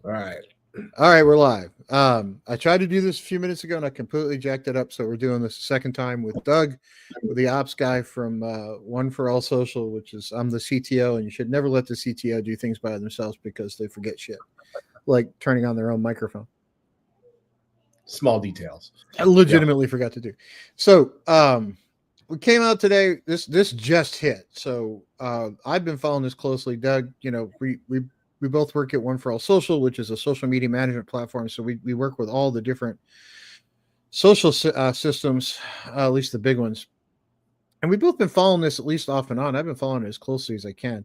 All right. All right, we're live. I tried to do this a few minutes ago and I completely jacked it up. So we're doing this a second time with Doug, with the ops guy from One for All Social, which is I'm the CTO, and you should never let the CTO do things by themselves because they forget shit, like turning on their own microphone. Small details. I legitimately forgot to do. So we came out today. This just hit. So I've been following this closely, Doug. You know, we both work at One for All Social, which is a social media management platform. So we work with all the different social systems, at least the big ones. And we've both been following this at least off and on. I've been following it as closely as I can.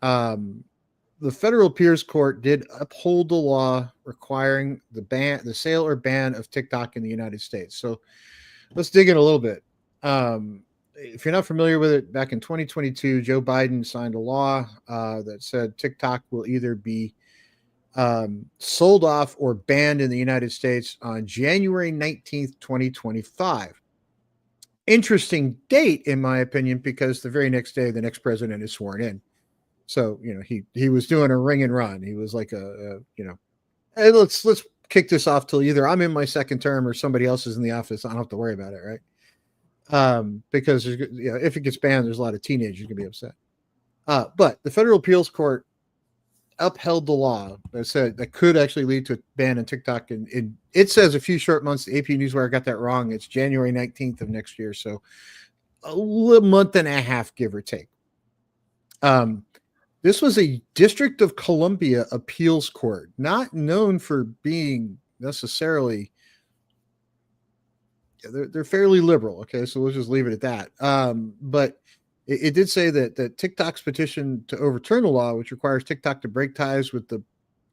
The federal appeals court did uphold the law requiring the sale or ban of TikTok in the United States. So let's dig in a little bit. If you're not familiar with it, back in 2022, Joe Biden signed a law that said TikTok will either be sold off or banned in the United States on January 19th, 2025. Interesting date, in my opinion, because the very next day, the next president is sworn in. So, you know, he was doing a ring and run. He was like hey, let's kick this off till either I'm in my second term or somebody else is in the office. I don't have to worry about it, right? Because if it gets banned, there's a lot of teenagers going to be upset. But the federal appeals court upheld the law that said that could actually lead to a ban on TikTok. And it says a few short months. The AP Newswire got that wrong. It's January 19th of next year. So a little month and a half, give or take. This was a District of Columbia appeals court, not known for being necessarily, they're fairly liberal. Okay, so we'll just leave it at that. But it did say that TikTok's petition to overturn the law, which requires TikTok to break ties with the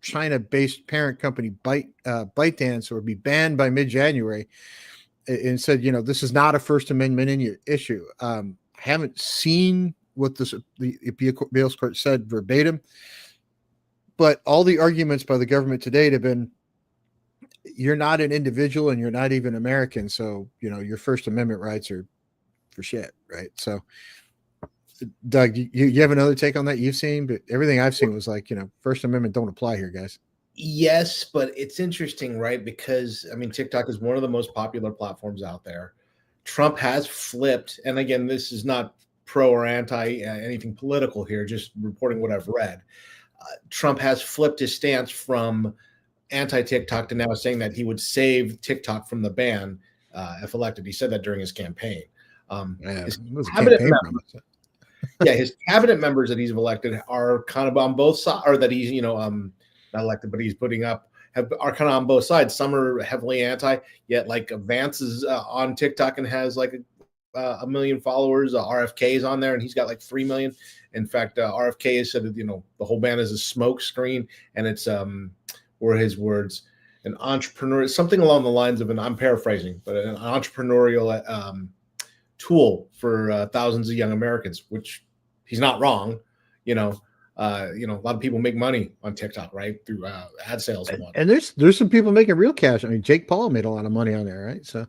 China-based parent company ByteDance or be banned by mid-January, and said, this is not a First Amendment issue. I haven't seen what the appeals court said verbatim, but all the arguments by the government to date have been, you're not an individual and you're not even American, so your First Amendment rights are for shit, right? So, Doug, you have another take on that you've seen? But everything I've seen was like, First Amendment don't apply here, guys. Yes, but it's interesting, right? Because TikTok is one of the most popular platforms out there. Trump has flipped, and again, this is not pro or anti anything political here, just reporting what I've read. Trump has flipped his stance from anti-TikTok to now saying that he would save TikTok from the ban if elected. He said that during his campaign. His cabinet members that he's elected are kind of on both sides, or that he's, not elected, but he's putting up, are kind of on both sides. Some are heavily anti, yet like Vance is on TikTok and has like a million followers. RFK is on there and he's got like 3 million. In fact, RFK has said that, the whole ban is a smoke screen, and it's, were his words, an entrepreneur, something along the lines of I'm paraphrasing, but an entrepreneurial tool for thousands of young Americans, which he's not wrong. A lot of people make money on TikTok, right? Through ad sales and whatnot. And there's some people making real cash. Jake Paul made a lot of money on there, right? So,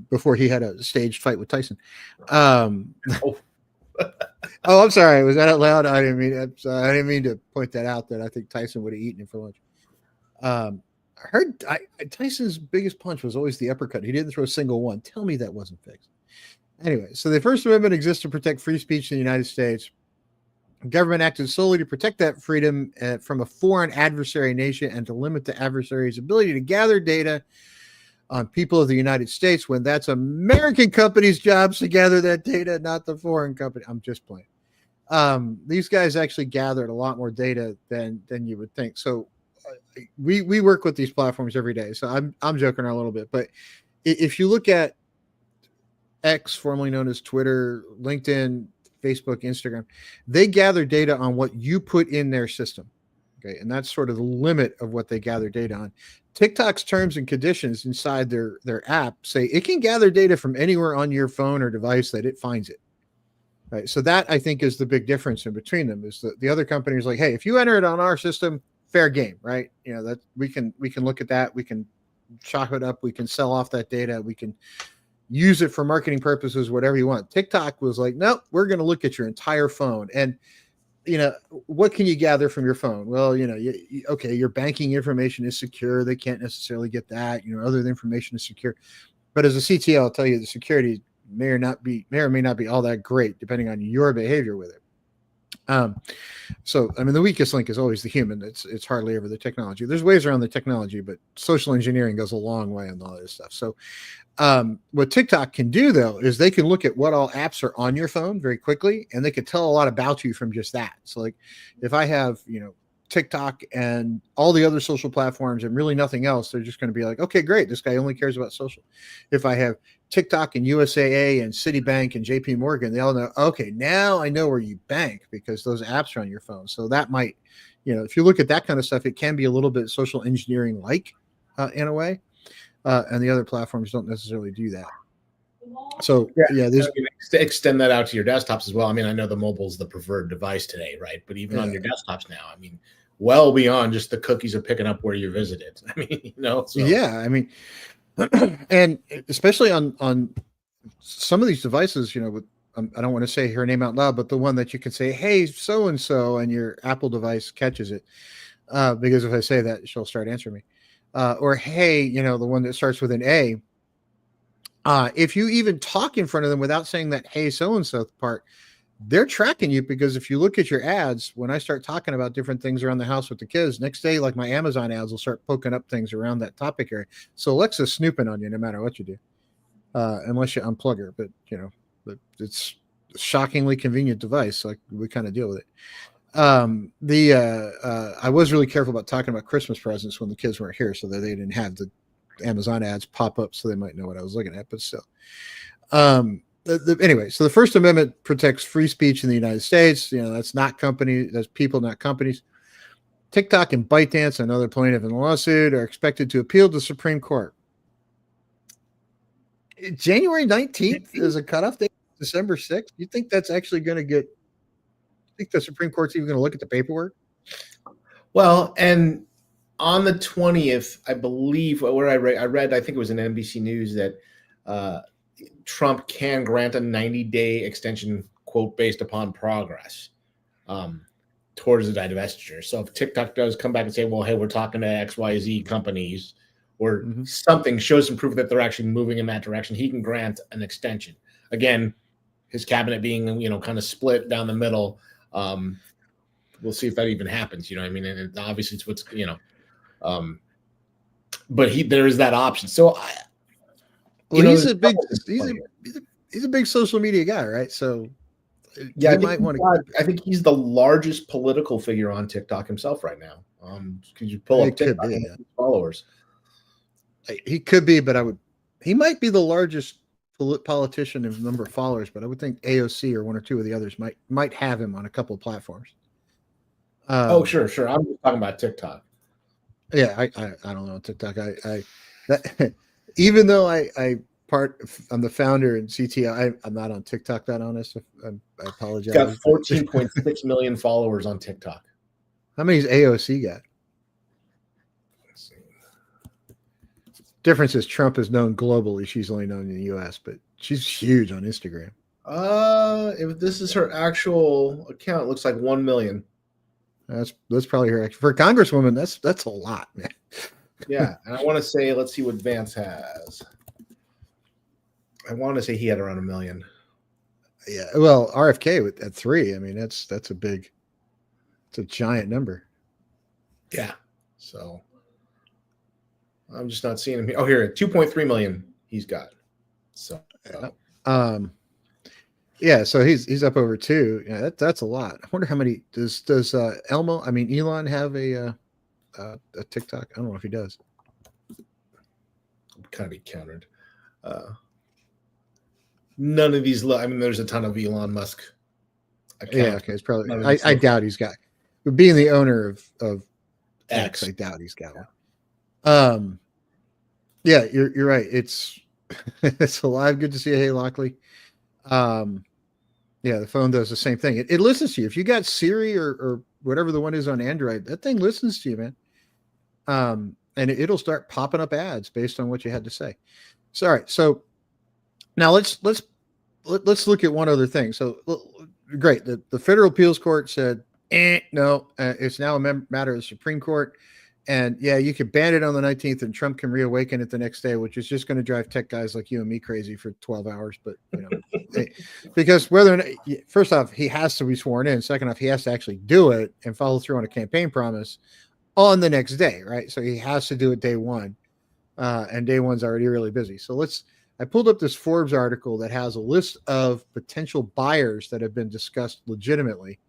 before he had a staged fight with Tyson. Oh, I'm sorry. Was that out loud? I didn't mean to point that out, that I think Tyson would have eaten it for lunch. I heard Tyson's biggest punch was always the uppercut. He didn't throw a single one. Tell me that wasn't fixed. Anyway, so the First Amendment exists to protect free speech in the United States. The government acted solely to protect that freedom from a foreign adversary nation and to limit the adversary's ability to gather data on people of the United States when that's American companies' jobs to gather that data, not the foreign company. I'm just playing. These guys actually gathered a lot more data than you would think. So we work with these platforms every day. So I'm joking around a little bit, but if you look at X, formerly known as Twitter, LinkedIn, Facebook, Instagram, they gather data on what you put in their system. Okay. And that's sort of the limit of what they gather data on. TikTok's terms and conditions inside their app say it can gather data from anywhere on your phone or device that it finds it. Right. So that, I think, is the big difference in between them, is that the other company is like, hey, if you enter it on our system, fair game, right? That we can look at that. We can chop it up. We can sell off that data. We can use it for marketing purposes, whatever you want. TikTok was like, no, we're going to look at your entire phone. And what can you gather from your phone? Well, okay, your banking information is secure. They can't necessarily get that. Other information is secure. But as a CTO, I'll tell you the security may or may not be all that great, depending on your behavior with it. So, I mean, the weakest link is always the human. It's hardly ever the technology. There's ways around the technology, but social engineering goes a long way on all this stuff. So, what TikTok can do though is they can look at what all apps are on your phone very quickly, and they can tell a lot about you from just that. So, like, if I have TikTok and all the other social platforms and really nothing else, they're just going to be like, okay, great, this guy only cares about social. If I have TikTok and USAA and Citibank and JP Morgan, they all know, okay, now I know where you bank because those apps are on your phone. So that might, if you look at that kind of stuff, it can be a little bit social engineering like in a way. And the other platforms don't necessarily do that. So there's extend that out to your desktops as well. I mean, I know the mobile's the preferred device today, right? But even on your desktops now, I mean, well beyond just the cookies are picking up where you visited. I mean, So. Yeah, I mean, and especially on some of these devices, with I don't want to say her name out loud, but the one that you can say, "Hey, so and so," and your Apple device catches it, because if I say that, she'll start answering me. Or hey, the one that starts with an A. If you even talk in front of them without saying that "Hey, so and so" part, they're tracking you, because if you look at your ads, when I start talking about different things around the house with the kids, next day, like my Amazon ads will start poking up things around that topic area. So Alexa's snooping on you no matter what you do, unless you unplug her. But it's a shockingly convenient device, so we kind of deal with it. I was really careful about talking about Christmas presents when the kids weren't here, so that they didn't have the Amazon ads pop up, so they might know what I was looking at. But still, anyway, so the First Amendment protects free speech in the United States. That's not companies, that's people, not companies. TikTok and ByteDance, another plaintiff in the lawsuit, are expected to appeal to the Supreme Court. January 19th is a cutoff date. December 6th. You think that's actually going to get? I think the Supreme Court's even going to look at the paperwork? Well, and on the 20th, I believe, where I read, I think it was in NBC News, that Trump can grant a 90-day extension, quote, based upon progress towards the divestiture. So if TikTok does come back and say, well, hey, we're talking to XYZ companies, or something shows some proof that they're actually moving in that direction, he can grant an extension. Again, his cabinet being, kind of split down the middle. We'll see if that even happens. I mean, and obviously it's what's, but there is that option. So he's a big social media guy, right? So yeah, I think he's the largest political figure on TikTok himself right now. Could you pull up TikTok followers? He could be, but he might be the largest politician in number of followers, but I would think AOC or one or two of the others might have him on a couple of platforms. Sure. I'm just talking about TikTok. Yeah, I don't know TikTok. Even though I'm the founder and CTO, I'm not on TikTok, that honest. I apologize. Got 14.6 million followers on TikTok. How many's AOC got? Let's see. Difference is Trump is known globally. She's only known in the US, but she's huge on Instagram. If this is her actual account, it looks like 1 million. That's probably her. For a congresswoman, that's a lot, man. Yeah, and I want to say, let's see what Vance has. I want to say he had around 1 million. Yeah, well, RFK at 3. I mean, it's a giant number. Yeah. So I'm just not seeing him here. Oh, here, 2.3 million he's got. So yeah, so he's up over 2. Yeah, that's a lot. I wonder how many does Elon have a TikTok? I don't know if he does. Kind of be countered. None of these. I mean, there's a ton of Elon Musk accounts. Yeah, okay, it's probably. I doubt he's got. But being the owner of X, I doubt he's got one. Yeah, you're right. It's alive. Good to see you. Hey, Lockley. Yeah, the phone does the same thing. It listens to you. If you got Siri or whatever the one is on Android, that thing listens to you, man. And it'll start popping up ads based on what you had to say. So, all right. So now let's look at one other thing. So great. The Federal Appeals Court said No, it's now a matter of the Supreme Court. And yeah, you could ban it on the 19th and Trump can reawaken it the next day, which is just going to drive tech guys like you and me crazy for 12 hours. But, because whether or not, first off, he has to be sworn in. Second off, he has to actually do it and follow through on a campaign promise on the next day, right? So he has to do it day one. And day one's already really busy. So I pulled up this Forbes article that has a list of potential buyers that have been discussed legitimately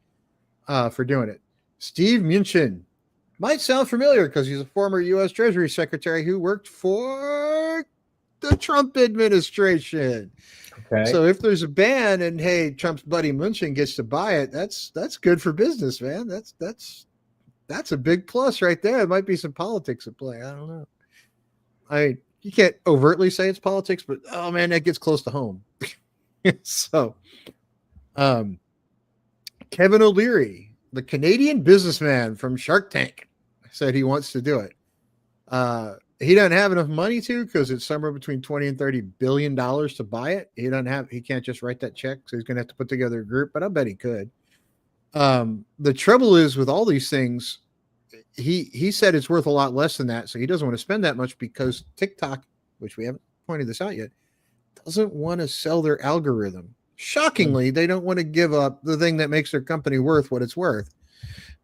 for doing it. Steve Mnuchin might sound familiar because he's a former U.S. Treasury Secretary who worked for the Trump administration. Okay. So if there's a ban and hey, Trump's buddy Mnuchin gets to buy it, that's good for business, man. That's a big plus right there. It might be some politics at play. I don't know. You can't overtly say it's politics, but oh man, that gets close to home. So, Kevin O'Leary, the Canadian businessman from Shark Tank, said he wants to do it. He doesn't have enough money to because it's somewhere between $20 and $30 billion to buy it. He can't just write that check, so he's going to have to put together a group. But I bet he could. The trouble is with all these things, he said it's worth a lot less than that, so he doesn't want to spend that much because TikTok, which we haven't pointed this out yet, doesn't want to sell their algorithm. Shockingly, they don't want to give up the thing that makes their company worth what it's worth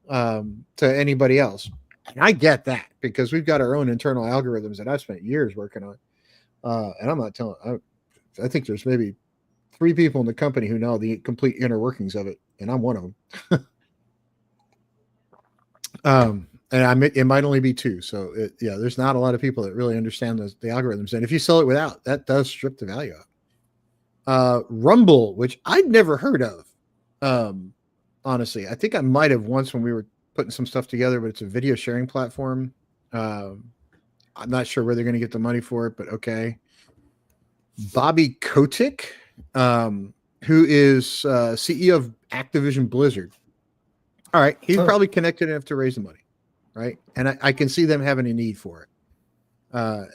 to anybody else. And I get that because we've got our own internal algorithms that I've spent years working on. And I'm not telling, I think there's maybe 3 people in the company who know the complete inner workings of it, and I'm one of them. And it might only be 2. So there's not a lot of people that really understand the algorithms. And if you sell it without, that does strip the value out. Rumble, which I'd never heard of. Honestly, I think I might have once when we were putting some stuff together, but it's a video sharing platform. I'm not sure where they're going to get the money for it, but okay. Bobby Kotick, who is CEO of Activision Blizzard. All right. He's probably connected enough to raise the money. Right. And I can see them having a need for it.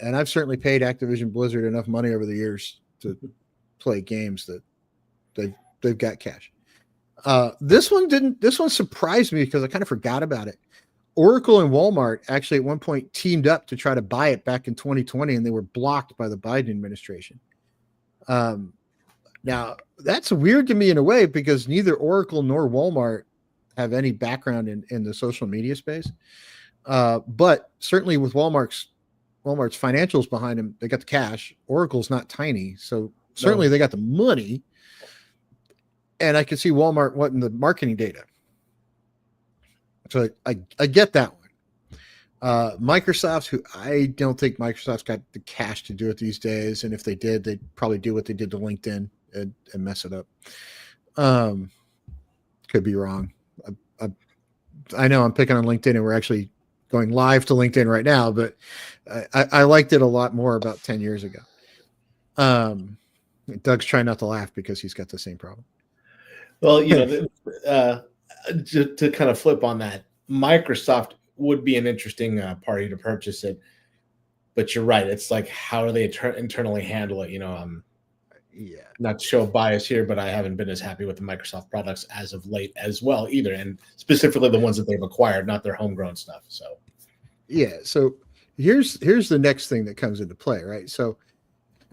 And I've certainly paid Activision Blizzard enough money over the years to play games that they've got cash. This one surprised me because I kind of forgot about it. Oracle and Walmart actually at one point teamed up to try to buy it back in 2020, and they were blocked by the Biden administration. Now that's weird to me in a way because neither Oracle nor Walmart have any background in the social media space. But certainly with Walmart's financials behind them, they got the cash. Oracle's not tiny, so certainly they got the money. And I can see Walmart wanting the marketing data. So I get that one. Microsoft, who I don't think Microsoft's got the cash to do it these days. And if they did, they'd probably do what they did to LinkedIn and mess it up. Could be wrong. I know I'm picking on LinkedIn and we're actually going live to LinkedIn right now, but I liked it a lot more about 10 years ago. Doug's trying not to laugh because he's got the same problem. Well, to kind of flip on that, Microsoft would be an interesting party to purchase it. But you're right. It's like, how do they internally handle it? Not to show bias here, but I haven't been as happy with the Microsoft products as of late as well either. And specifically the ones that they've acquired, not their homegrown stuff. So, yeah. So here's the next thing that comes into play, right? So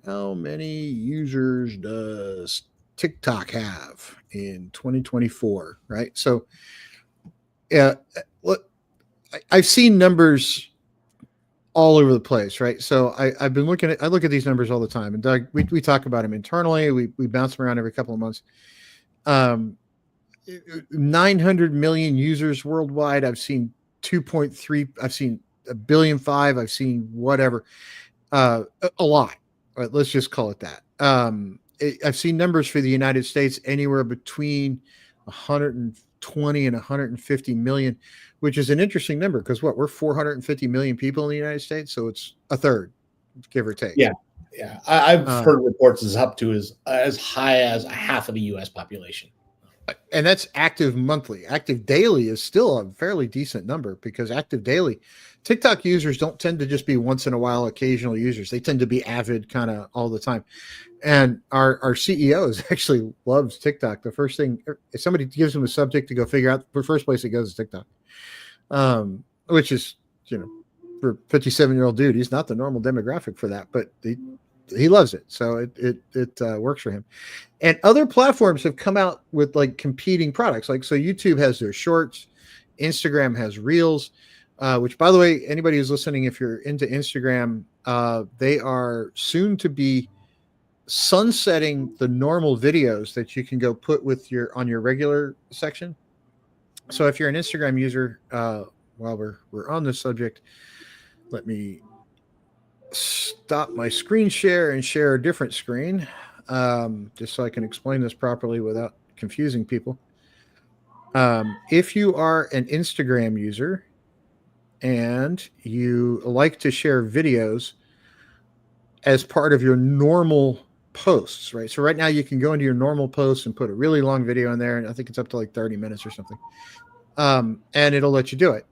how many users does TikTok have in 2024, right? So look, I've seen numbers all over the place, right? So I look at these numbers all the time, and Doug, we talk about them internally. We bounce them around every couple of months. 900 million users worldwide. I've seen 2.3. I've seen 1.5 billion. I've seen whatever. A lot. All right, let's just call it that. I've seen numbers for the United States anywhere between 120 and 150 million, which is an interesting number because we're 450 million people in the United States, so it's a third, give or take. Yeah. I've heard reports as up to as high as half of the U.S. population. And that's active monthly. Active daily is still a fairly decent number because active daily, TikTok users don't tend to just be once in a while occasional users. They tend to be avid kind of all the time. And our CEO actually loves TikTok. The first thing, if somebody gives him a subject to go figure out, the first place he goes is TikTok, which is, for 57-year-old dude, he's not the normal demographic for that, but he loves it. So it works for him. And other platforms have come out with like competing products. Like, so YouTube has their shorts, Instagram has reels, which, by the way, anybody who's listening, if you're into Instagram, they are soon to be sunsetting the normal videos that you can go put with on your regular section. So if you're an Instagram user, while we're on this subject, let me stop my screen share and share a different screen, just so I can explain this properly without confusing people. If you are an Instagram user and you like to share videos as part of your normal posts, right? So right now you can go into your normal posts and put a really long video in there, and I think it's up to like 30 minutes or something, and it'll let you do it.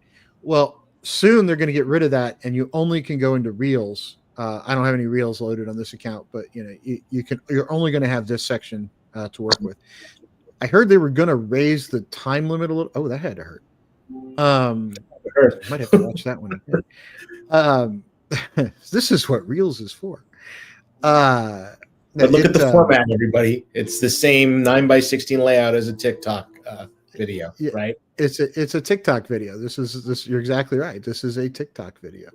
Well, soon they're going to get rid of that, and you only can go into reels. I don't have any reels loaded on this account, but you're only going to have this section to work with. I heard they were going to raise the time limit a little. Oh, that had to hurt. Might have to watch that one again. This is what reels is for. But look at the format, everybody. It's the same 9:16 layout as a TikTok video, right? It's a TikTok video. This you're exactly right. This is a TikTok video.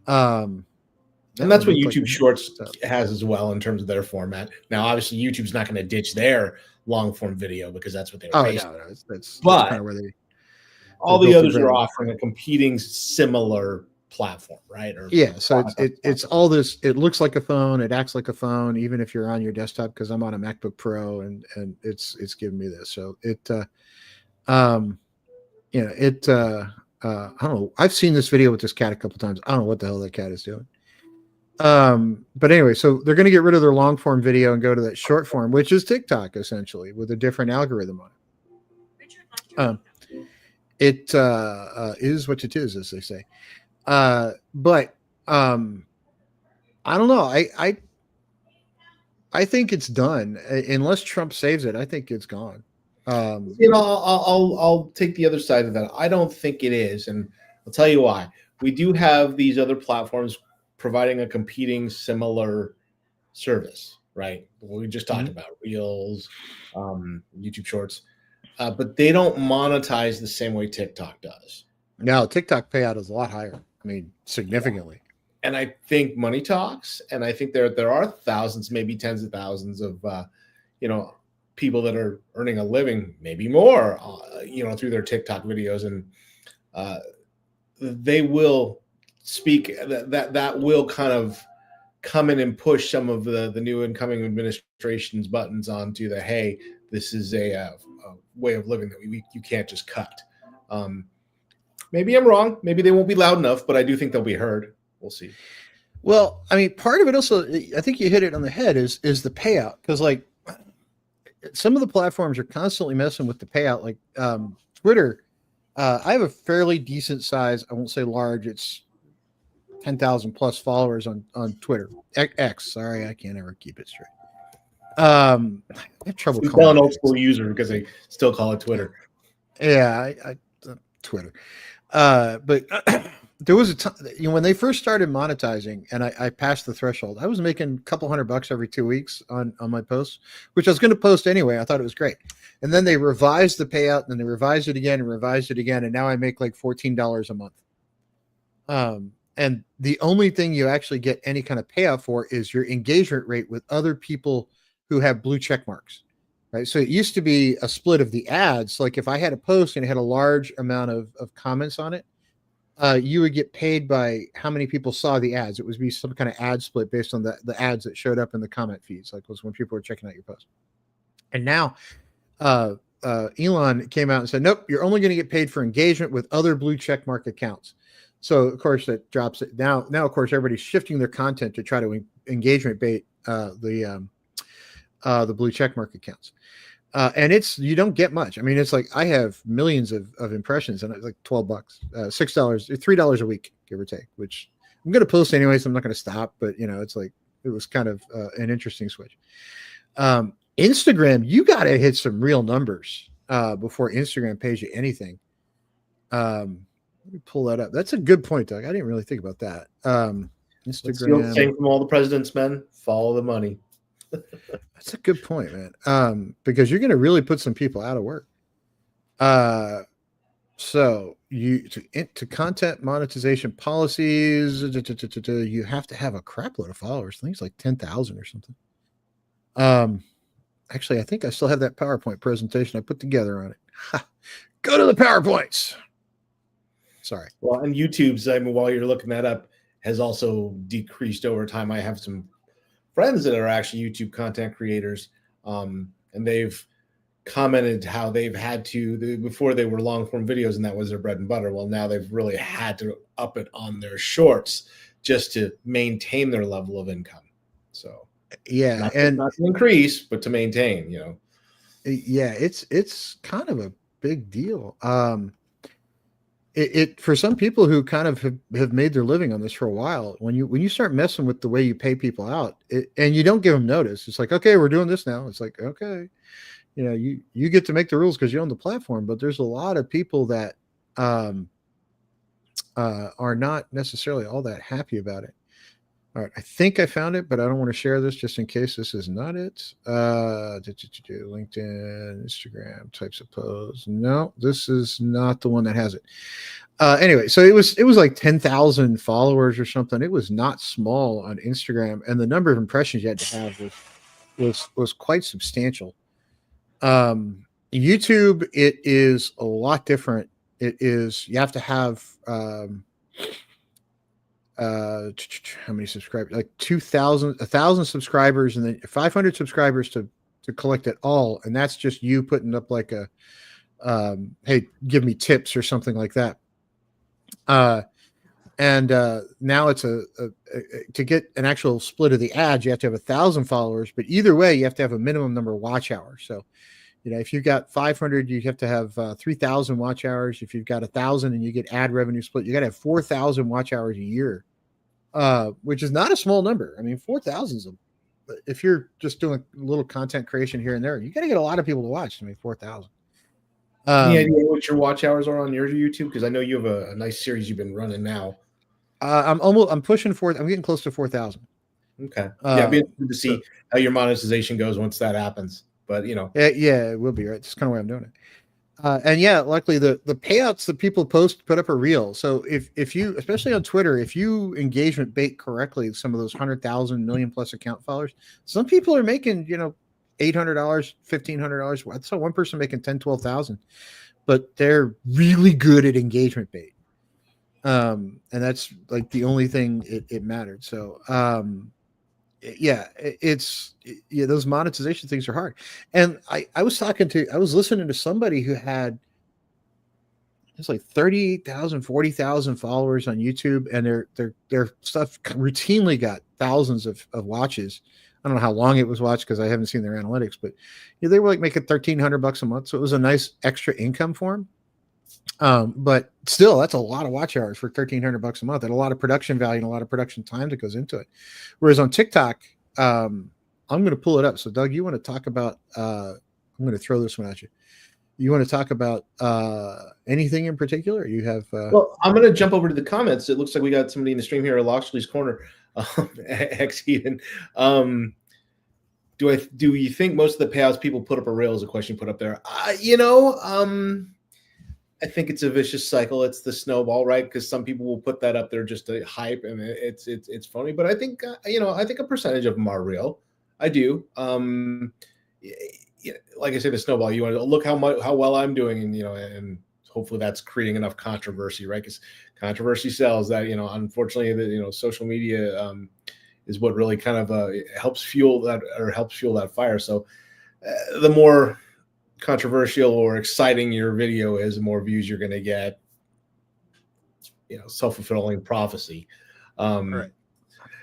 And that's what YouTube Shorts has as well in terms of their format. Now, obviously, YouTube's not going to ditch their long form video because that's what they were based on. That's kind of where all the others are offering a competing similar platform, right? So it's all this. It looks like a phone. It acts like a phone, even if you're on your desktop. Because I'm on a MacBook Pro, and it's giving me this. So I don't know. I've seen this video with this cat a couple times. I don't know what the hell that cat is doing. But anyway, so they're going to get rid of their long form video and go to that short form, which is TikTok essentially with a different algorithm on it. It is what it is, as they say. But I don't know. I think it's done unless Trump saves it. I think it's gone. I'll take the other side of that. I don't think it is, and I'll tell you why. We do have these other platforms providing a competing similar service, right? What we just talked about, Reels, YouTube Shorts, but they don't monetize the same way TikTok does. No, TikTok payout is a lot higher. I mean, significantly. And I think money talks, and I think there are thousands, maybe tens of thousands of people that are earning a living, maybe more, through their TikTok videos, and they will speak that will kind of come in and push some of the new incoming administration's buttons onto the, hey, this is a way of living that you can't just cut. Maybe I'm wrong. Maybe they won't be loud enough, but I do think they'll be heard. We'll see. Well, I mean, part of it also, I think you hit it on the head, is the payout. Because like some of the platforms are constantly messing with the payout. Like Twitter, I have a fairly decent size. I won't say large. It's 10,000 plus followers on Twitter. X. Sorry, I can't ever keep it straight. I have trouble calling an old school user because they still call it Twitter. Yeah, I Twitter. But there was a time, when they first started monetizing, and I passed the threshold. I was making a couple $100 every 2 weeks on my posts, which I was going to post anyway. I thought it was great. And then they revised the payout, and then they revised it again and revised it again, and now I make like $14 a month. And the only thing you actually get any kind of payout for is your engagement rate with other people who have blue check marks, right? So it used to be a split of the ads. Like if I had a post and it had a large amount of comments on it, you would get paid by how many people saw the ads. It would be some kind of ad split based on the ads that showed up in the comment feeds, like was when people were checking out your post. And now Elon came out and said, nope, you're only going to get paid for engagement with other blue check mark accounts. So of course that drops it. Now of course everybody's shifting their content to try to engagement bait the blue check mark accounts. And you don't get much. I mean, it's like I have millions of impressions, and it's like $12, $6, $3 a week, give or take. Which I'm going to post anyway, so I'm not going to stop. But it's like it was kind of an interesting switch. Instagram, you got to hit some real numbers before Instagram pays you anything. Let me pull that up. That's a good point, Doug. I didn't really think about that. Instagram. Same from all the president's men. Follow the money. That's a good point, man. Because you're going to really put some people out of work. So to content monetization policies, you have to have a crap load of followers. I think it's like 10,000 or something. Actually, I think I still have that PowerPoint presentation I put together on it. Ha, go to the PowerPoints. Sorry. Well, and YouTube's, I mean, while you're looking that up, has also decreased over time. I have some friends that are actually YouTube content creators, and they've commented how they've had to, before they were long form videos and that was their bread and butter. Well, now they've really had to up it on their shorts just to maintain their level of income. So yeah, not to increase, but to maintain, Yeah, it's kind of a big deal. It for some people who kind of have made their living on this for a while, when you start messing with the way you pay people out, and you don't give them notice, it's like, okay, we're doing this now. It's like, okay, you get to make the rules because you own the platform, but there's a lot of people that are not necessarily all that happy about it. All right, I think I found it, but I don't want to share this just in case this is not it. LinkedIn, Instagram types of posts. No, this is not the one that has it. Anyway, so it was like 10,000 followers or something. It was not small on Instagram, and the number of impressions you had to have was quite substantial. YouTube, it is a lot different. It is, you have to have how many subscribers? Like 1,000 subscribers, and then 500 subscribers to collect it all, and that's just you putting up like a hey, give me tips or something like that. And now it's a to get an actual split of the ads, you have to have 1,000 followers, but either way, you have to have a minimum number of watch hours. So, if you've got 500, you have to have 3,000 watch hours. If you've got 1,000 and you get ad revenue split, you got to have 4,000 watch hours a year, which is not a small number. I mean, 4,000 is if you're just doing a little content creation here and there, you got to get a lot of people to watch. I mean, 4,000. Any idea what your watch hours are on your YouTube? Because I know you have a nice series you've been running now. I'm pushing I'm getting close to 4,000. Okay. Yeah, it'd be interesting to see how your monetization goes once that happens. But yeah, it will be right. That's kind of why I'm doing it. And yeah, luckily the payouts that people put up are real. So if you, especially on Twitter, if you engagement bait correctly, some of those 100,000 million plus account followers, some people are making $800, $1,500. I saw one person making 10, 12,000, but they're really good at engagement bait. And that's like the only thing it mattered. So yeah, those monetization things are hard. And I was listening to somebody who had, it's like 30,000, 40,000 followers on YouTube, and their stuff routinely got thousands of watches. I don't know how long it was watched because I haven't seen their analytics, but they were like making $1,300 a month. So it was a nice extra income for them. But still, that's a lot of watch hours for $1,300 a month, and a lot of production value and a lot of production time that goes into it. Whereas on TikTok, I'm going to pull it up. So Doug, you want to talk about, I'm going to throw this one at you. You want to talk about anything in particular? You have, well, I'm going to jump over to the comments. It looks like we got somebody in the stream here at Loxley's Corner. X-Eden. Do you think most of the payouts people put up a rail is a question put up there? I think it's a vicious cycle. It's the snowball, right? Because some people will put that up there just to hype, and it's funny. But I think I think a percentage of them are real. I do. Like I say, the snowball. You want to look how well I'm doing, and hopefully that's creating enough controversy, right? Because controversy sells. That unfortunately, social media is what really kind of helps fuel that fire. So the more controversial or exciting your video is, the more views you're going to get. Self-fulfilling prophecy. Right.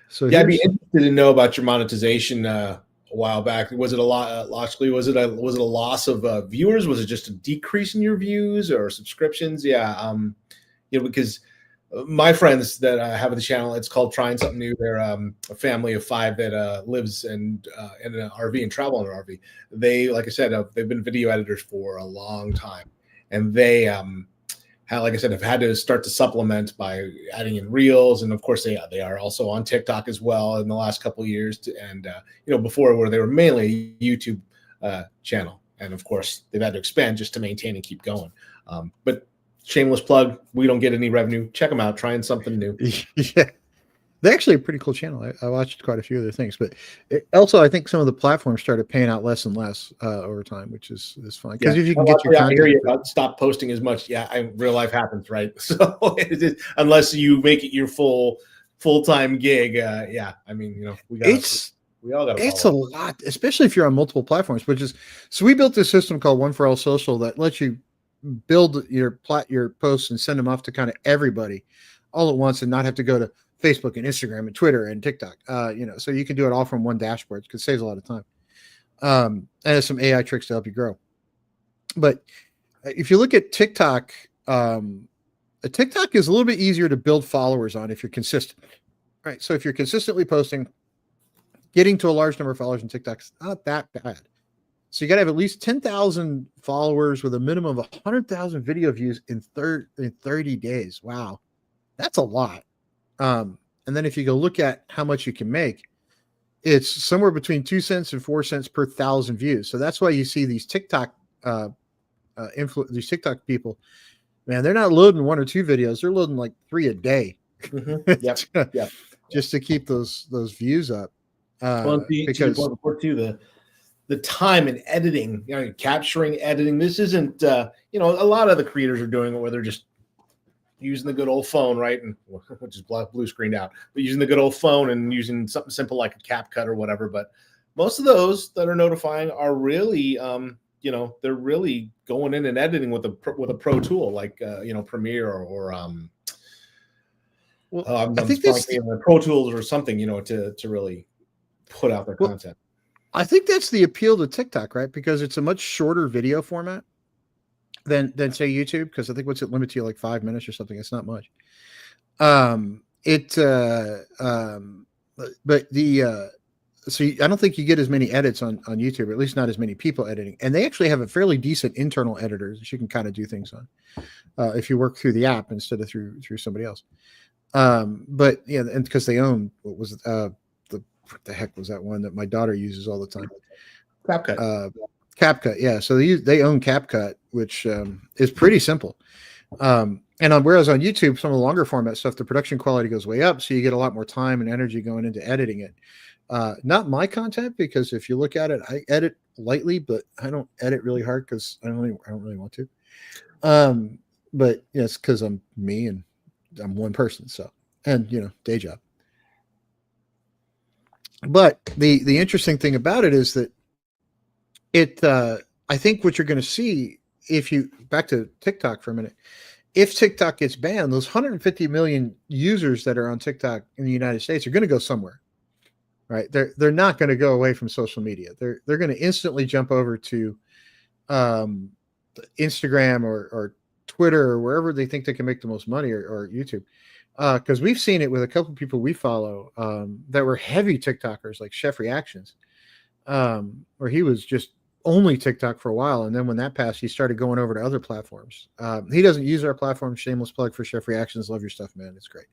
So I'd be interested to know about your monetization a while back. Was it a lot? Logically, was it a loss of viewers? Was it just a decrease in your views or subscriptions? Yeah, because my friends that have the channel, it's called Trying Something New. They're a family of 5 that lives in an RV and travel in an RV. They, like I said, they've been video editors for a long time, and they like I said, have had to start to supplement by adding in reels, and of course they are also on TikTok as well in the last couple of years. Before where they were mainly a YouTube channel, and of course they've had to expand just to maintain and keep going. But shameless plug, we don't get any revenue. Check them out, Trying Something New. Yeah. They're actually a pretty cool channel. I watched quite a few other things, but also I think some of the platforms started paying out less and less over time, which is fine. Because if you can get your content, I hear you about stop posting as much. Yeah, real life happens, right? So unless you make it your full-time gig, yeah. I mean, we all got. It's a lot, especially if you're on multiple platforms. So we built this system called One for All Social that lets you build your posts and send them off to kind of everybody all at once, and not have to go to Facebook and Instagram and Twitter and TikTok, so you can do it all from one dashboard because it saves a lot of time. And there's some AI tricks to help you grow. But if you look at TikTok, TikTok is a little bit easier to build followers on if you're consistent, right? So if you're consistently posting, getting to a large number of followers in TikTok is not that bad. So you got to have at least 10,000 followers with a minimum of 100,000 video views in 30 days. Wow, that's a lot. And then if you go look at how much you can make, it's somewhere between 2 cents and 4 cents per 1,000 views. So that's why you see these TikTok these TikTok people, man, they're not loading 1 or 2 videos; they're loading like 3 a day, just to keep those views up. Because the time in editing, capturing, editing. This isn't, a lot of the creators are doing it where they're just using the good old phone, right? And which is blue screened out, but using the good old phone and using something simple like a CapCut or whatever. But most of those that are notifying are really, they're really going in and editing with a pro tool like, Premiere or I think this Pro Tools or something, to really put out their content. I think that's the appeal to TikTok, right? Because it's a much shorter video format than say YouTube, because I think what's it limit to, like 5 minutes or something. It's not much. So I don't think you get as many edits on YouTube, or at least not as many people editing. And they actually have a fairly decent internal editor that you can kind of do things on if you work through the app instead of through somebody else. But yeah, and because they own, what was it? What the heck was that one that my daughter uses all the time? CapCut. CapCut, yeah. So they own CapCut, which is pretty simple. Whereas on YouTube, some of the longer format stuff, the production quality goes way up, so you get a lot more time and energy going into editing it. Not my content, because if you look at it, I edit lightly, but I don't edit really hard because I don't really want to. But it's because I'm me and I'm one person, so, and day job. But the interesting thing about it is that I think what you're going to see, if you back to TikTok for a minute, if TikTok gets banned, those 150 million users that are on TikTok in the United States are going to go somewhere, right? They're not going to go away from social media. They're going to instantly jump over to Instagram or Twitter or wherever they think they can make the most money, or YouTube. Because we've seen it with a couple of people we follow that were heavy TikTokers, like Chef Reactions, where he was just only TikTok for a while, and then when that passed, he started going over to other platforms. He doesn't use our platform. Shameless plug for Chef Reactions. Love your stuff, man. It's great.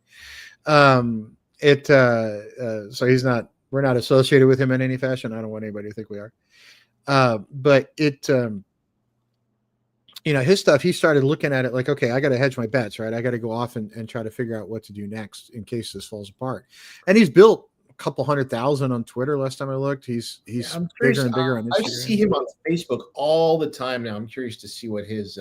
So we're not associated with him in any fashion. I don't want anybody to think we are. But his stuff, he started looking at it like, okay, I got to hedge my bets, right? I got to go off and try to figure out what to do next in case this falls apart. And he's built a couple 100,000 on Twitter. Last time I looked, he's bigger and bigger on Instagram. I see him on Facebook all the time now. I'm curious to see what his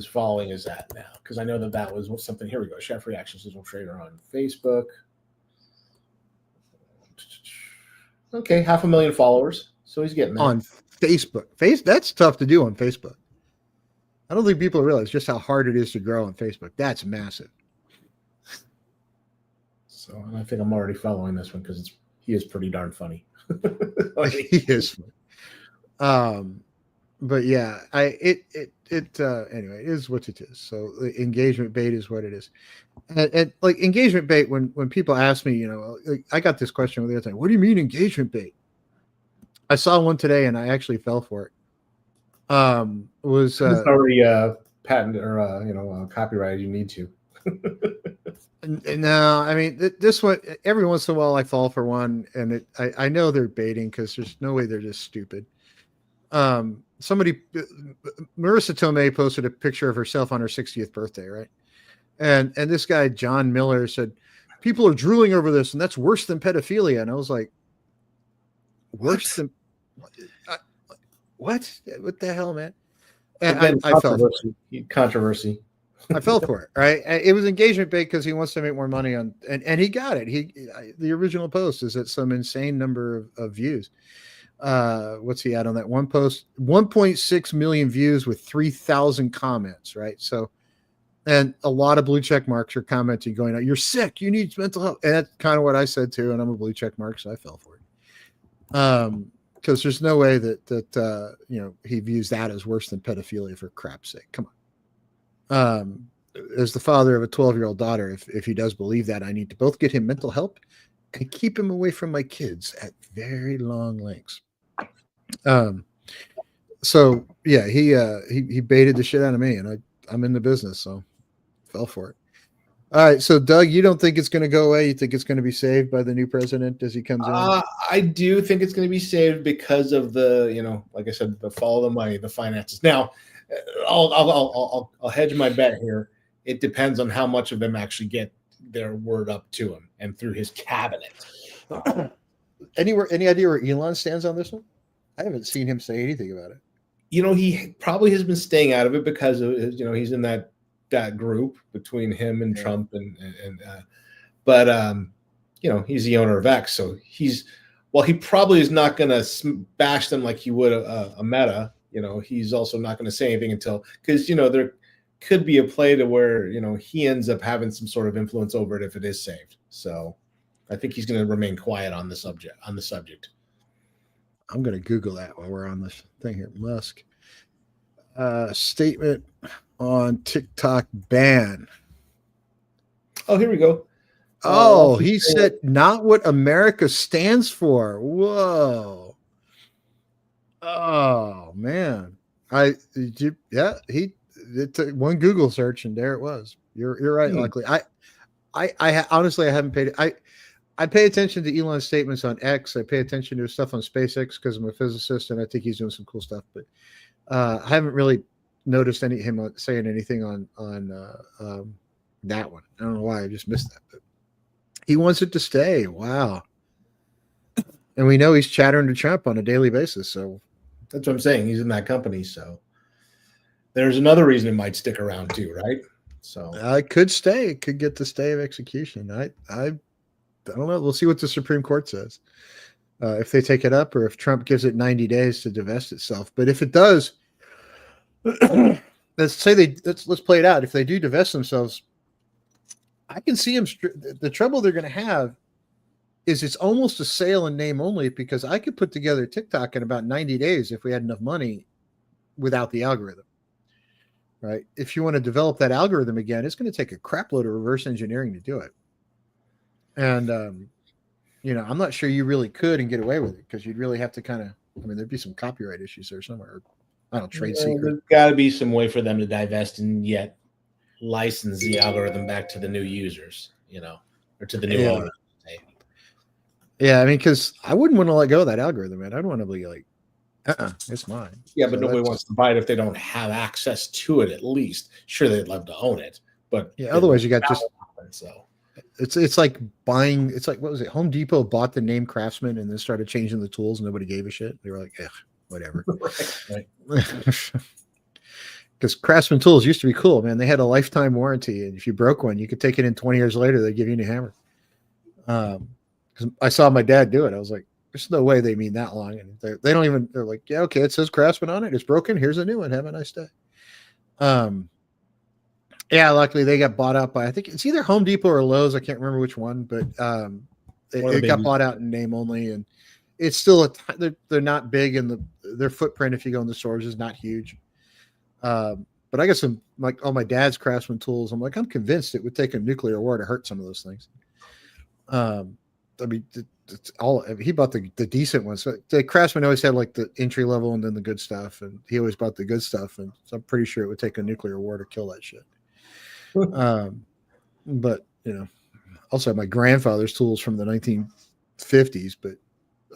following is at now, because I know that was something. Here we go. Chef Reactions is a trader on Facebook. Okay, 500,000 followers. So he's getting there. On Facebook. That's tough to do on Facebook. I don't think people realize just how hard it is to grow on Facebook. That's massive. So I think I'm already following this one because he is pretty darn funny. Like, He is. But yeah, anyway, it is what it is. So the engagement bait is what it is. And like engagement bait, when people ask me, like, I got this question the other time. What do you mean engagement bait? I saw one today and I actually fell for it. Was it's already patent or copyrighted. You need to. No, I mean this one. Every once in a while, I fall for one, and I know they're baiting because there's no way they're just stupid. Somebody, Marissa Tomei posted a picture of herself on her 60th birthday, right? And this guy John Miller said people are drooling over this, and that's worse than pedophilia. And I was like, worse than what? What the hell, man? And Again, I fell for it. Controversy. I fell for it. Right? It was engagement bait because he wants to make more money on, and he got it. The original post is at some insane number of views. What's he at on that one post? 1.6 million views with 3,000 comments. Right? So, and a lot of blue check marks are commenting, going, "You're sick. You need mental health." And that's kind of what I said too. And I'm a blue check mark, so I fell for it. Because there's no way that he views that as worse than pedophilia, for crap's sake. Come on. As the father of a 12-year-old daughter, if he does believe that, I need to both get him mental help and keep him away from my kids at very long lengths. So yeah, he baited the shit out of me, and I'm in the business, so fell for it. All right, so Doug, you don't think it's going to go away? You think it's going to be saved by the new president as he comes in? I do think it's going to be saved because of the, like I said, the fall of the money, the finances. Now, I'll hedge my bet here. It depends on how much of them actually get their word up to him and through his cabinet. Any idea where Elon stands on this one? I haven't seen him say anything about it. He probably has been staying out of it because of he's in that group between him and Trump but he's the owner of X, so he probably is not going to bash them like he would a Meta. He's also not going to say anything because there could be a play to where he ends up having some sort of influence over it if it is saved. So I think he's going to remain quiet on the subject. I'm going to Google that while we're on this thing here. Musk statement on TikTok ban. Oh, here we go. Oh, he said not what America stands for. Whoa. Oh man. He took one Google search and there it was. You're right, luckily. I honestly I haven't paid it. I pay attention to Elon's statements on X. I pay attention to his stuff on SpaceX because I'm a physicist and I think he's doing some cool stuff. But I haven't really noticed him saying anything on that one. I don't know why I just missed that. But he wants it to stay. Wow. And we know he's chattering to Trump on a daily basis. So that's what I'm saying. He's in that company. So there's another reason it might stick around too, right? So it could stay. It could get the stay of execution. I don't know. We'll see what the Supreme Court says. If they take it up or if Trump gives it 90 days to divest itself. But if it does, let's play it out. If they do divest themselves, I can see them. The trouble they're going to have is it's almost a sale in name only, because I could put together TikTok in about 90 days if we had enough money without the algorithm. Right? If you want to develop that algorithm again, it's going to take a crap load of reverse engineering to do it. And, I'm not sure you really could and get away with it, because you'd really have to there'd be some copyright issues there somewhere. I don't know, trade secret. There's got to be some way for them to divest and yet license the algorithm back to the new users, or to the new owners. Yeah, because I wouldn't want to let go of that algorithm, man. I'd want to be like, it's mine. Yeah, but nobody wants to buy it if they don't have access to it. At least, sure, they'd love to own it, but yeah. Otherwise, you got just so. It's like buying. It's like, what was it? Home Depot bought the name Craftsman and then started changing the tools, and nobody gave a shit. They were like, whatever. Right. Because Craftsman tools used to be cool, man. They had a lifetime warranty, and if you broke one, you could take it in 20 years later. They give you a new hammer. Because I saw my dad do it. I was like, there's no way they mean that long. And they don't even. They're like, yeah, okay, it says Craftsman on it. It's broken. Here's a new one. Have a nice day. Yeah, luckily they got bought out by, I think it's either Home Depot or Lowe's. I can't remember which one, but it got bought out in name only, and it's still they're not big, and their footprint, if you go in the stores, is not huge. But I got some, like all my dad's Craftsman tools. I'm like, I'm convinced it would take a nuclear war to hurt some of those things. I mean, it's all he bought the decent ones. So the Craftsman always had like the entry level and then the good stuff, and he always bought the good stuff. And so I'm pretty sure it would take a nuclear war to kill that shit. But also my grandfather's tools from the 1950s, but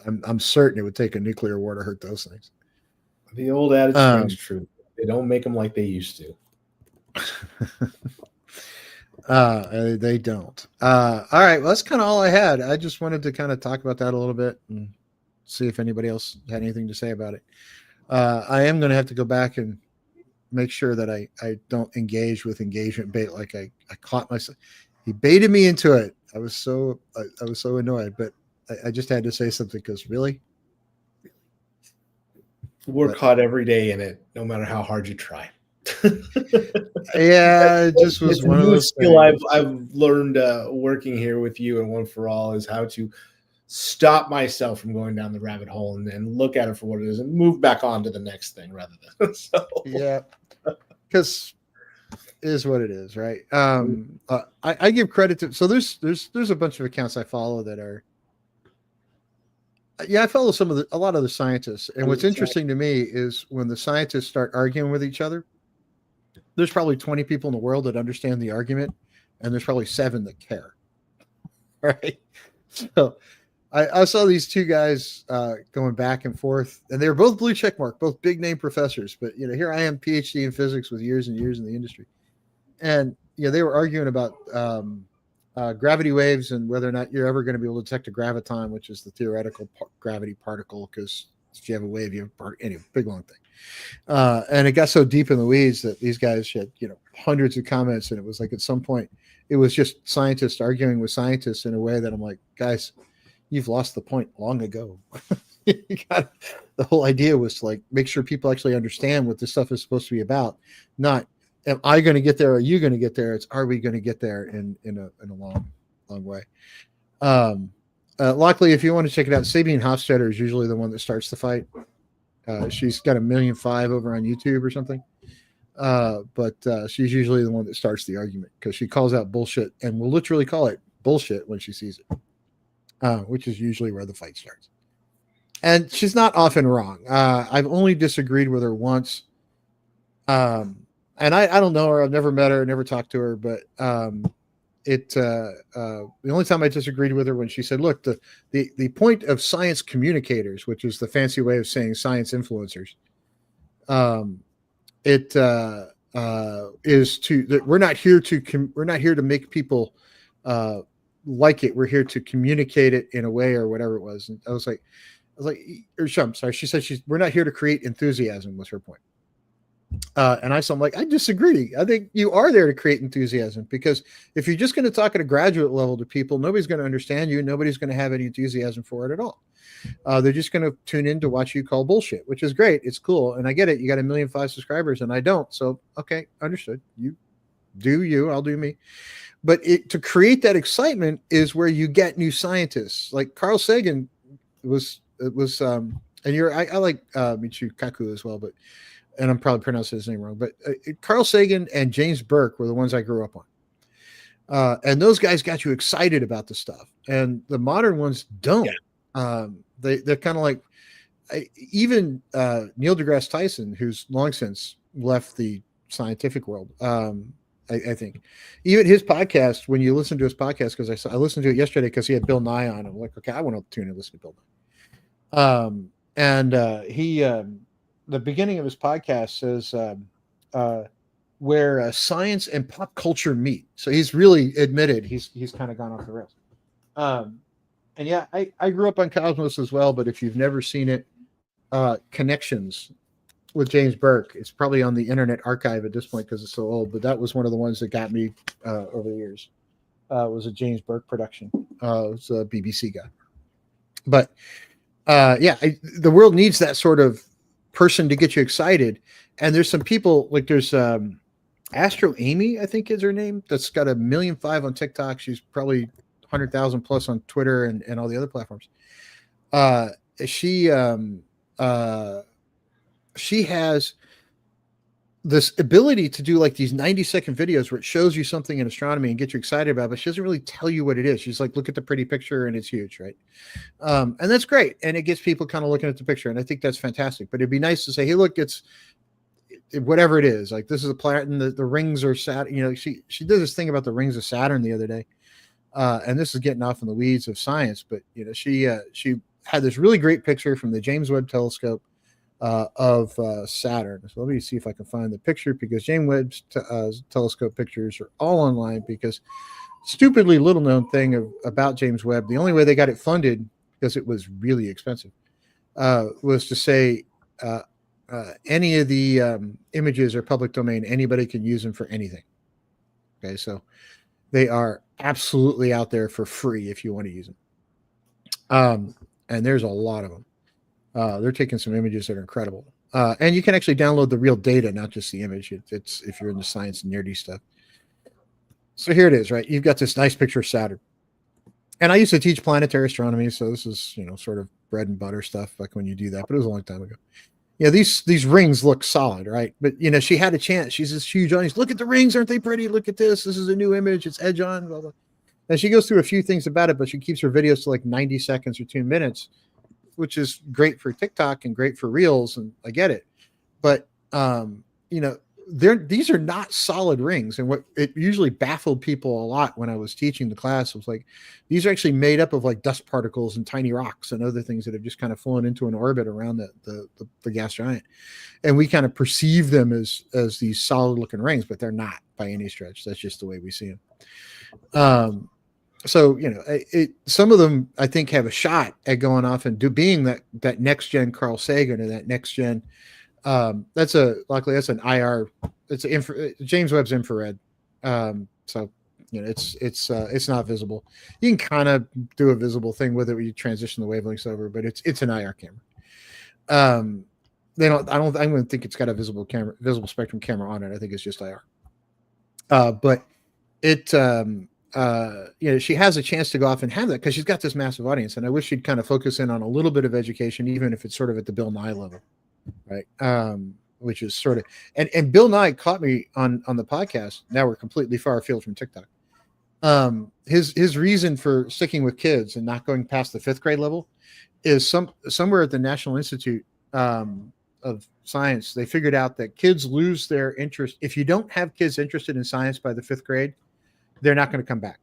I'm certain it would take a nuclear war to hurt those things. The old adage rings true. They don't make them like they used to. They don't. All right. Well, that's kind of all I had. I just wanted to kind of talk about that a little bit and see if anybody else had anything to say about it. I am going to have to go back and make sure that I don't engage with engagement bait. Like I caught myself. He baited me into it. I was so annoyed, but I just had to say something because really. We're caught every day in it, no matter how hard you try. Yeah, it just was one of those skill I've learned working here with you and One for All is how to stop myself from going down the rabbit hole and look at it for what it is and move back on to the next thing rather than so. Yeah, because it is what it is, right? I give credit to, so there's a bunch of accounts I follow that are, I follow a lot of the scientists, and what's interesting to me is when the scientists start arguing with each other, there's probably 20 people in the world that understand the argument, and there's probably 7 that care. Right. So I saw these two guys going back and forth, and they were both blue check mark, both big name professors. But here I am, PhD in physics with years and years in the industry, and they were arguing about gravity waves and whether or not you're ever going to be able to detect a graviton, which is the theoretical gravity particle. Because if you have a wave, you have anyway, big long thing. And it got so deep in the weeds that these guys had, hundreds of comments. And it was like, at some point, it was just scientists arguing with scientists in a way that I'm like, guys, you've lost the point long ago. The whole idea was to like make sure people actually understand what this stuff is supposed to be about. Not, am I going to get there? Or are you going to get there? It's, are we going to get there in a long, long way? Luckily, if you want to check it out, Sabine Hofstetter is usually the one that starts the fight. She's got 1.5 million over on YouTube or something. But she's usually the one that starts the argument because she calls out bullshit and will literally call it bullshit when she sees it, which is usually where the fight starts. And she's not often wrong. I've only disagreed with her once. And I don't know her. I've never met her, never talked to her, but the only time I disagreed with her when she said, look, the point of science communicators, which is the fancy way of saying science influencers, is that we're not here to make people like it. We're here to communicate it in a way or whatever it was. And I was like, I'm sorry. She said we're not here to create enthusiasm was her point. And I'm like, I disagree. I think you are there to create enthusiasm, because if you're just going to talk at a graduate level to people, nobody's going to understand you. Nobody's going to have any enthusiasm for it at all. They're just going to tune in to watch you call bullshit, which is great. It's cool. And I get it. You got 1.5 million subscribers and I don't. So, okay, understood. You do you, I'll do me. But to create that excitement is where you get new scientists. Like Carl Sagan I like Michio Kaku as well, and I'm probably pronouncing his name wrong, but Carl Sagan and James Burke were the ones I grew up on. And those guys got you excited about the stuff. And the modern ones don't. Yeah. They're kind of like, even Neil deGrasse Tyson, who's long since left the scientific world. I think even his podcast, when you listen to his podcast, because I listened to it yesterday because he had Bill Nye on. I'm like, okay, I want to tune and listen to Bill Nye. He the beginning of his podcast says where science and pop culture meet. So he's really admitted he's kind of gone off the rails. And yeah, I grew up on Cosmos as well, but if you've never seen it, Connections with James Burke, it's probably on the Internet Archive at this point because it's so old, but that was one of the ones that got me over the years. It was a James Burke production. It's a BBC guy. But the world needs that sort of person to get you excited. And there's some people, like there's Astro Amy, I think is her name, that's got 1.5 million on TikTok. She's probably 100,000 plus on Twitter and all the other platforms. she she has this ability to do like these 90-second videos where it shows you something in astronomy and get you excited about it, but she doesn't really tell you what it is. She's like, look at the pretty picture and it's huge, right? And that's great. And it gets people kind of looking at the picture. And I think that's fantastic. But it'd be nice to say, hey, look, it's whatever it is. Like, this is a planet and the rings are Saturn. You know, she did this thing about the rings of Saturn the other day. And this is getting off in the weeds of science, but you know, she had this really great picture from the James Webb Telescope of Saturn. So let me see if I can find the picture, because James Webb's telescope pictures are all online, because stupidly little known thing about James Webb, the only way they got it funded, because it was really expensive, was to say any of the images are public domain. Anybody can use them for anything. Okay, so they are absolutely out there for free if you want to use them. And there's a lot of them. They're taking some images that are incredible. And you can actually download the real data, not just the image. It's if you're into science and nerdy stuff. So here it is, right? You've got this nice picture of Saturn. And I used to teach planetary astronomy, so this is, you know, sort of bread and butter stuff, like when you do that, but it was a long time ago. Yeah, these rings look solid, right? But, you know, she had a chance. She's this huge audience. Look at the rings. Aren't they pretty? Look at this. This is a new image. It's edge on, blah, blah. And she goes through a few things about it, but she keeps her videos to like 90 seconds or 2 minutes, which is great for TikTok and great for Reels, and I get it. But you know, these are not solid rings. And what it usually baffled people a lot when I was teaching the class was like, these are actually made up of like dust particles and tiny rocks and other things that have just kind of flown into an orbit around the gas giant. And we kind of perceive them as these solid looking rings, but they're not by any stretch. That's just the way we see them. So, you know, some of them I think have a shot at going off and being that next gen Carl Sagan, or that next gen. Luckily that's an IR. It's James Webb's infrared. So, you know, it's not visible. You can kind of do a visible thing with it where you transition the wavelengths over, but it's an IR camera. I don't think it's got a visible spectrum camera on it. I think it's just IR. But it, you know, she has a chance to go off and have that because she's got this massive audience. And I wish she'd kind of focus in on a little bit of education, even if it's sort of at the Bill Nye level, right? Which is sort of, and Bill Nye caught me on the podcast. Now we're completely far afield from TikTok. His reason for sticking with kids and not going past the 5th grade level is somewhere at the National Institute of Science, they figured out that kids lose their interest. If you don't have kids interested in science by the 5th grade, they're not going to come back.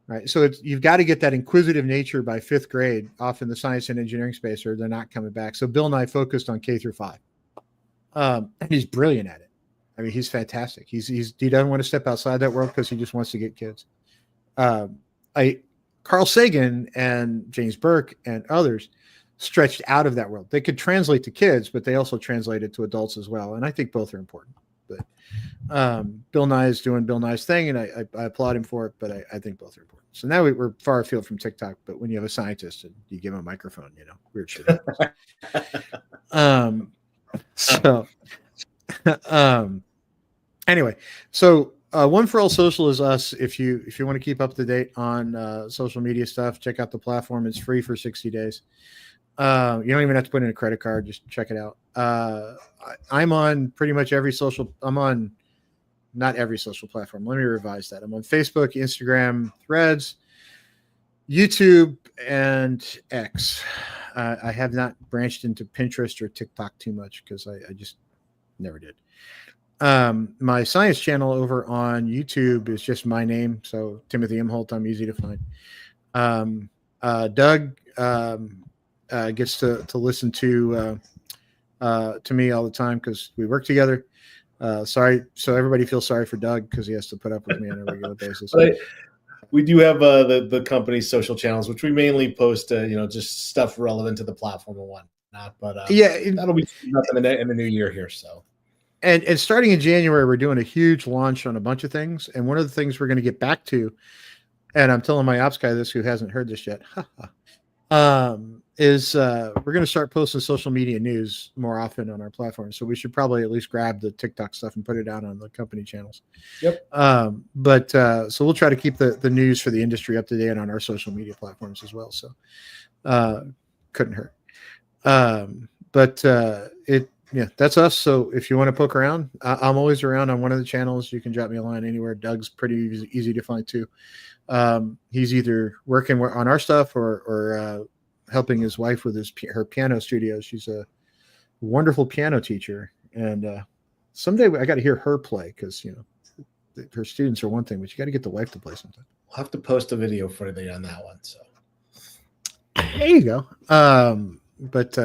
Right. So you've got to get that inquisitive nature by 5th grade off in the science and engineering space, or they're not coming back. So Bill Nye focused on K through 5. And he's brilliant at it. I mean, he's fantastic. He doesn't want to step outside that world because he just wants to get kids. Carl Sagan and James Burke and others stretched out of that world. They could translate to kids, but they also translated to adults as well. And I think both are important. But Bill Nye is doing Bill Nye's thing, and I applaud him for it, but I think both are important. So now we're far afield from TikTok, but when you have a scientist and you give him a microphone, you know, weird shit happens. Anyway, so One for All Social is us. If you want to keep up to date on social media stuff, check out the platform. It's free for 60 days. You don't even have to put in a credit card. Just check it out. I'm on pretty much every social. I'm on not every social platform. Let me revise that. I'm on Facebook, Instagram, Threads, YouTube, and X. I have not branched into Pinterest or TikTok too much because I just never did. My science channel over on YouTube is just my name. So Timothy Upheld, I'm easy to find. Doug gets to listen to me all the time because we work together. Sorry. So everybody feels sorry for Doug because he has to put up with me on a regular basis. We do have the company's social channels, which we mainly post, just stuff relevant to the platform and whatnot. But that'll be up in the new year here. So, and starting in January, we're doing a huge launch on a bunch of things. And one of the things we're going to get back to, and I'm telling my ops guy this who hasn't heard this yet, is we're going to start posting social media news more often on our platform. So we should probably at least grab the TikTok stuff and put it out on the company channels. Yep. So we'll try to keep the news for the industry up to date on our social media platforms as well. So couldn't hurt. But yeah, that's us. So if you want to poke around, I'm always around on one of the channels. You can drop me a line anywhere. Doug's pretty easy to find too. He's either working on our stuff or helping his wife with her piano studio. She's a wonderful piano teacher, and someday I got to hear her play, because her students are one thing, but you got to get the wife to play sometime. We'll have to post a video for you on that one. So there you go. But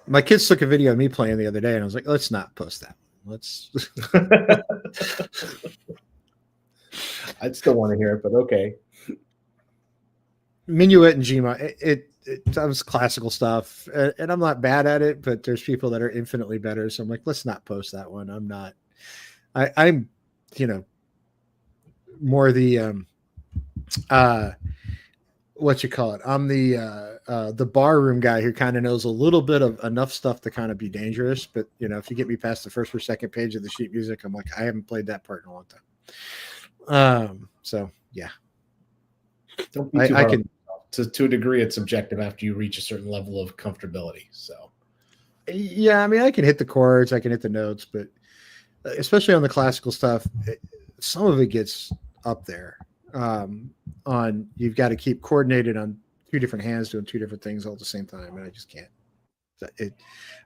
my kids took a video of me playing the other day, and I was like, let's not post that. Let's. I'd still want to hear it, but okay. Minuet and Gima, it was classical stuff, and I'm not bad at it, but there's people that are infinitely better. So I'm like, let's not post that one. I'm not. I'm, more the what you call it. I'm the bar room guy who kind of knows a little bit of enough stuff to kind of be dangerous. But if you get me past the first or second page of the sheet music, I'm like, I haven't played that part in a long time. So yeah, don't be too hard. I can. To a degree, it's subjective after you reach a certain level of comfortability. So yeah, I mean, I can hit the chords, I can hit the notes, but especially on the classical stuff, some of it gets up there. On you've got to keep coordinated on two different hands doing two different things all at the same time, and I just can't.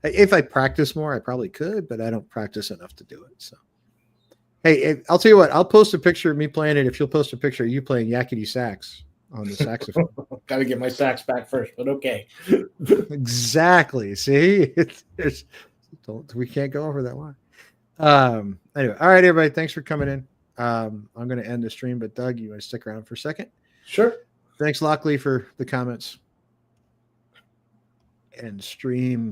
If I practice more, I probably could, but I don't practice enough to do it. So hey, I'll tell you what, I'll post a picture of me playing it if you'll post a picture of you playing yakety sax on the saxophone. Got to get my sax back first, but okay. Exactly. See, we can't go over that one. Anyway, all right, everybody, thanks for coming in. I'm going to end the stream, but Doug, you want to stick around for a second? Sure. Thanks, Lockley, for the comments. And stream.